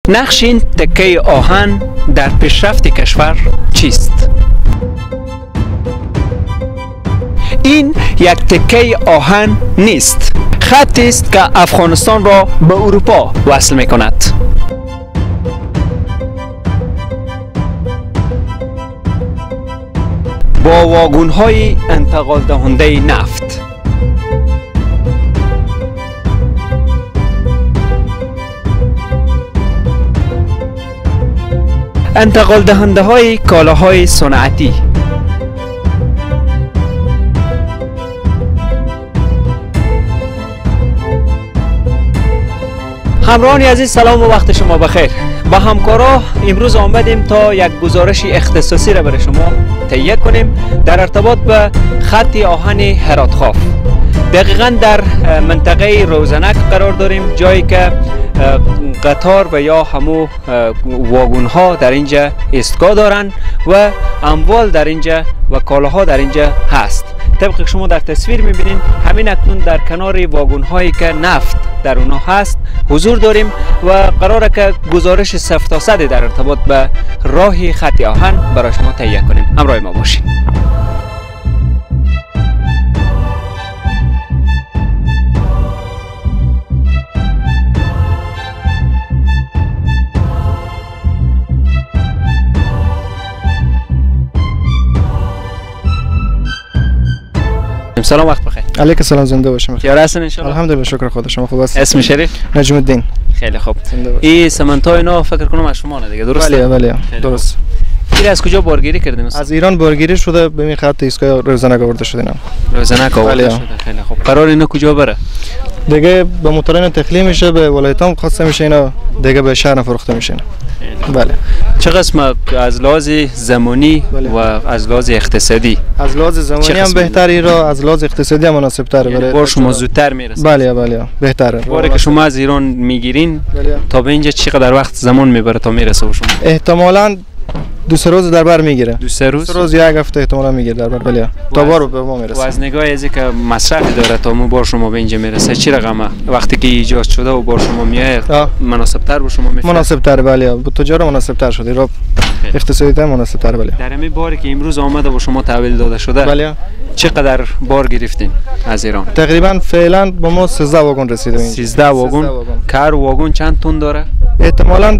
نقش این تکه آهن در پیشرفت کشور چیست؟ این یک تکه آهن نیست، خطی است که افغانستان را به اروپا وصل می کند. با واگن های انتقال دهنده نفت. انتقال دهنده های کالاهای صنعتی. همراهان عزیز، سلام و وقت شما بخیر. با همکارا امروز آمدیم تا یک گزارش اختصاصی را برای شما تهیه کنیم در ارتباط به خط آهن هرات خاف. دقیقاً در منطقه روزنک قرار داریم، جایی که قطار و یا همو واگن ها در اینجا ایستگاه دارند و اموال در اینجا و کالاها در اینجا هست. طبق شما در تصویر میبینین، همین اکنون در کنار واگن هایی که نفت در اونها هست حضور داریم و قراره که گزارش صفر تا صد در ارتباط به راه خط آهن برای شما تهیه کنیم. همراه ما باشین. سلام، وقت بخیر. علیک السلام، زنده باشیم. خیار هستین ان شاء الله؟ الحمدلله، شکر خدا. شما خوب هستید؟ اسم شریف؟ نجم الدین. خیلی خوب. این سمنتا اینا فکر کنم از شما نه دیگه، درسته؟ بله درست. این از کجا بارگیری کردین؟ از ایران بارگیری شده، به این خط ایستگاه روزنک آورده شده اینا. روزنک آورده شده. خیلی خوب. قرار اینا کجا بره؟ دیگه به موتورین تخلیه میشه، به ولایتام خاصه میشه، اینا دیگه به شهر فروخته میشه. بله. چه قسم از لحاظ زمانی و از لحاظ اقتصادی؟ از لحاظ زمانی هم بهتری را، از لحاظ اقتصادی هم مناسب تره. برای بار شما زودتر میرسه. بله بهتره. باری که شما از ایران میگیرین تا به اینجا چقدر وقت زمان میبره تا میرسه به شما؟ احتمالاً 2-3 روز در بر میگیره. 2-3 روز یک هفته احتمالاً میگیره در بر. بله. تا بار به ما میرسه. و از نگاه از اینکه مصرفی داره تا مو بار شما به اینجا میرسه چی رقمه؟ وقتی که ایجاد شده و بار شما میاد مناسب تر به شما میفهمه؟ مناسب تر. بله. به تجار مناسب تر شده. را اقتصادی تر مناسب تر. بله. در همین باری که امروز آمده و شما تحویل داده شده، بله، چقدر بار گرفتین از ایران؟ تقریبا فعلا با ما 13 واگن رسیده. 13 واگن. کار واگن چند تن داره؟ احتمالاً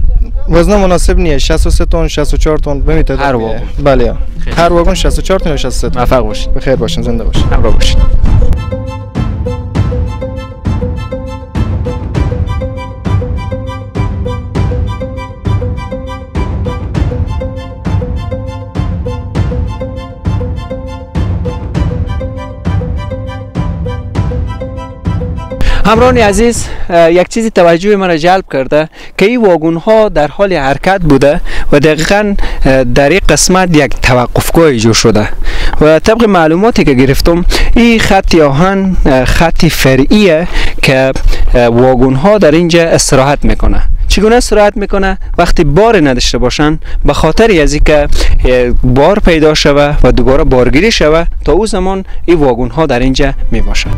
وزن مناسب نیست، 63 تن 64 تن بمیتونه هر واگن. بله، هر واگن 64 تن یا 63 تن. موفق باشید. بخیر باشین، زنده باشین. همراه باشید. همراهان عزیز، یک چیزی توجه مرا جلب کرده که این واگن ها در حال حرکت بوده و دقیقاً در این قسمت یک توقفگاه ایجاد شده و طبق معلوماتی که گرفتم این خط آهن خط فرعیه که واگن ها در اینجا استراحت میکنه. چگونه استراحت میکنه؟ وقتی بار نداشته باشن، به خاطر از اینکه بار پیدا شوه و دوباره بارگیری شوه، تا او زمان این واگن ها در اینجا میباشن.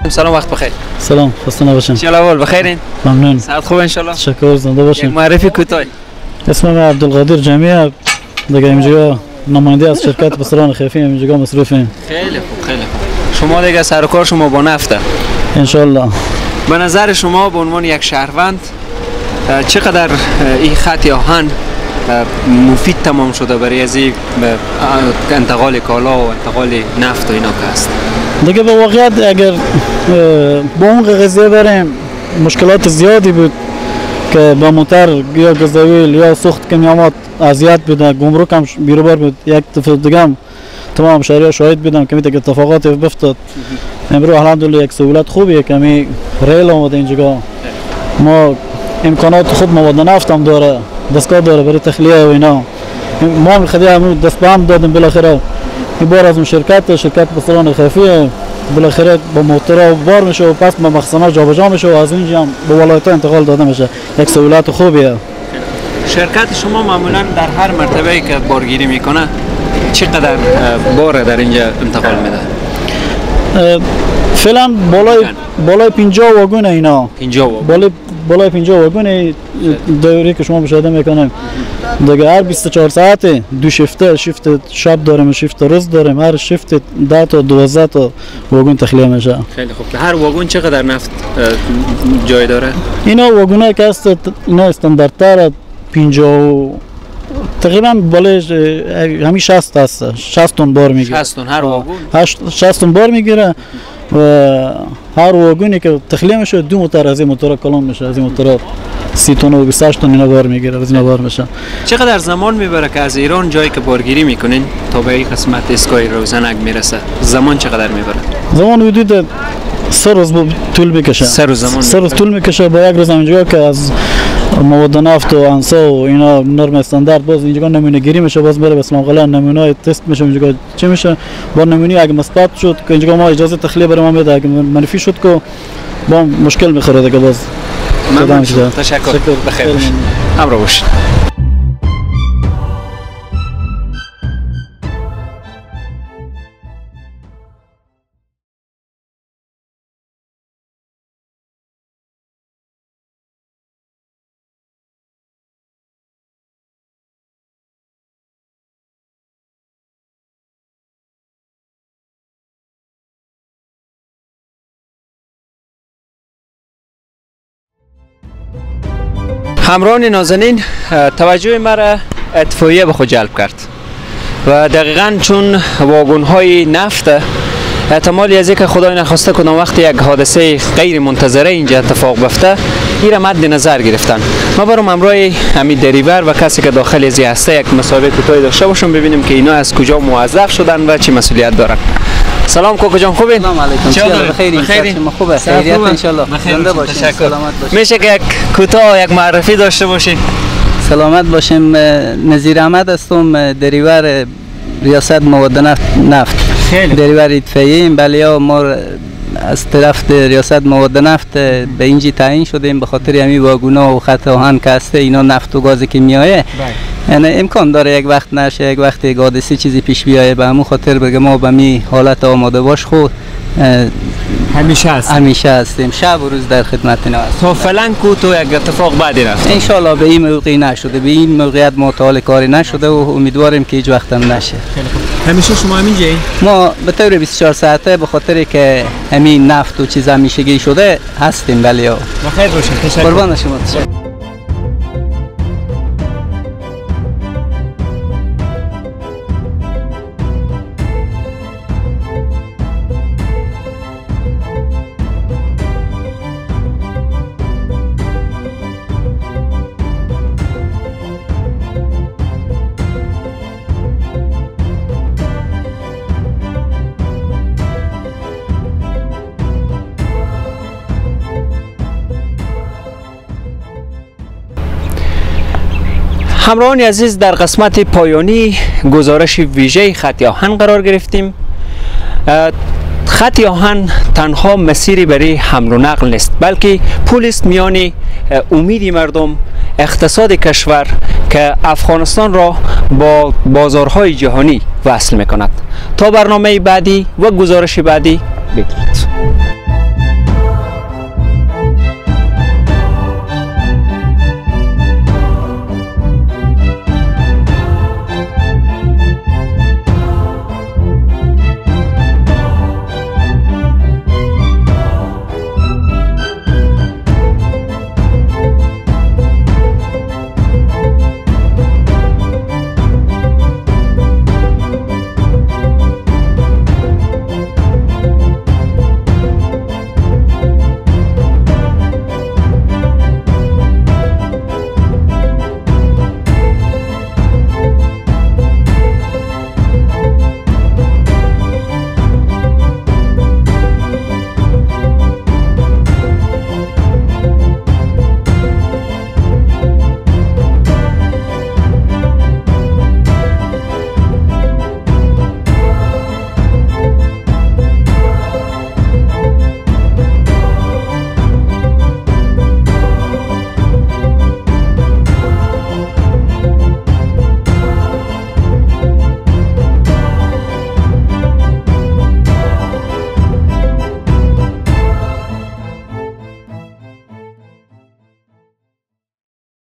سلام، وقت بخیر. سلام، خسته نباشین. چه احوال؟ بخیرین؟ ممنون. صحت خوب ان شاء الله؟ شکر، زنده باشین. معرفی کوتاه. اسمم عبدالقادر جمیع، دیگه اینجا نماینده از شرکت بسران خیفی اینجا مصروفیم. خیلی خوب، خیلی خوب. شما دیگه سر و کار شما با نفته ان شاء الله. به نظر شما به عنوان یک شهروند چقدر این خط آهن مفید تمام شده برای از انتقال کالا و انتقال نفت و اینا که هست؟ دیگه به واقعیت اگر با اون قضیه بریم، مشکلات زیادی بود که با موتر یا گازوئیل یا سوخت کمیامات اذیت بوده، گمرک هم بیروبر بود. یک دفعه دیگه هم تمام شهری‌ها شاهد بودم که میگه اتفاقات افتاد. امروز الحمدلله یک سهولت خوبیه که می ریل اومده اینجا. ما امکانات خود مواد نفت هم داره، دستگاه داره برای تخلیه و اینا. ما می‌خوایم همون دست به هم دادیم بالاخره. این بار از اون شرکت بسران خفیه بالاخره با موتور بار میشه و پس به مخزن‌ها جابجا میشه و از اینجا هم به ولایت‌ها انتقال داده میشه. یک سهولت خوبیه. شرکت شما معمولا در هر مرتبه‌ای که بارگیری میکنه چقدر بار در اینجا انتقال میده؟ فعلا بالای 50 واگن اینا. 50 واگن. بالای 50 واگن دوری که شما مشاهده میکنیم. دیگه هر 24 ساعت دو شیفت شب داریم و شیفت روز داریم. هر شیفت 10 تا 12 تا واگن تخلیه میشه. خیلی خوب. هر واگن چقدر نفت جای داره؟ اینا واگنایی که هست اینا استانداردتر 50 تقریبا بالای همین 60 هست. 60 تن بار میگیره. 60 تن هر واگن. 60 تن بار میگیره و هر واگنی که تخلیه میشه 2 موتور از این موتور کلان میشه. از این موتور 30 تن و 28 تن اینا بار میگیره. از اینا بار میشه. چقدر زمان میبره که از ایران جایی که بارگیری میکنین تا به این قسمت ایستگاه روزنک میرسه؟ زمان چقدر میبره؟ زمان حدود 3 روز طول میکشه. 3 روز زمان. 3 روز طول میکشه. با یک روز اینجا که از مواد نفت و انسا و اینا نرم استاندارد باز اینجا نمونه گیری میشه. باز میره به اسلام قلعه نمونه تست میشه. اینجا چی میشه؟ با نمونه اگه مثبت شد که اینجا ما اجازه تخلیه برام میده. اگه منفی شد که با مشکل میخوره دیگه. باز ممنون. تشکر. بخیر باشید. همراه باشید. همراهان نازنین، توجه مرا اطفائیه به خود جلب کرد و دقیقاً چون واگن های نفت احتمالی از اینکه خدای نخواسته کدام وقتی یک حادثه غیر منتظره اینجا اتفاق بیفته این مد نظر گرفتن. ما برام همراه همین دریور و کسی که داخل از هسته یک مسابقه کوتاهی داشته باشیم ببینیم که اینا از کجا موظف شدن و چه مسئولیت دارن. سلام کوکو جان، خوبین؟ سلام علیکم. چطور؟ بخیر. شما خوبه؟ خیریت ان شاء الله. زنده باشین. سلامت باشین. میشه که یک کوتاه یک معرفی داشته باشین؟ سلامت باشیم. نظیر احمد هستم، دریور ریاست مواد نفت. دریور اطفائیه. بله ما از طرف ریاست مواد نفت به اینجا تعیین شدیم به خاطر همین واگونا و خط آهن که هسته اینا نفت و گاز که میایه. یعنی امکان داره یک وقت نشه، یک وقت حادثه چیزی پیش بیایه. به همون خاطر بگم ما به می حالت آماده باش خود همیشه هستیم. شب و روز در خدمت اینا هستیم. تا فعلا کو تو یک اتفاق بعدی رفت ان شاء الله به این موقع نشده، به این موقعیت ما تا حال کاری نشده و امیدواریم که هیچ وقت هم نشه. همیشه شما همینجایی؟ ما به طور 24 ساعته به خاطر که همین نفت و چیز همیشگی شده هستیم. بله بخیر باشین. تشکر. قربان شما. تشکر. همراهان عزیز، در قسمت پایانی گزارش ویژه خط آهن قرار گرفتیم. خط آهن تنها مسیری برای حمل و نقل نیست، بلکه پل است میان امید مردم، اقتصاد کشور که افغانستان را با بازارهای جهانی وصل میکند. تا برنامه بعدی و گزارش بعدی بدرود.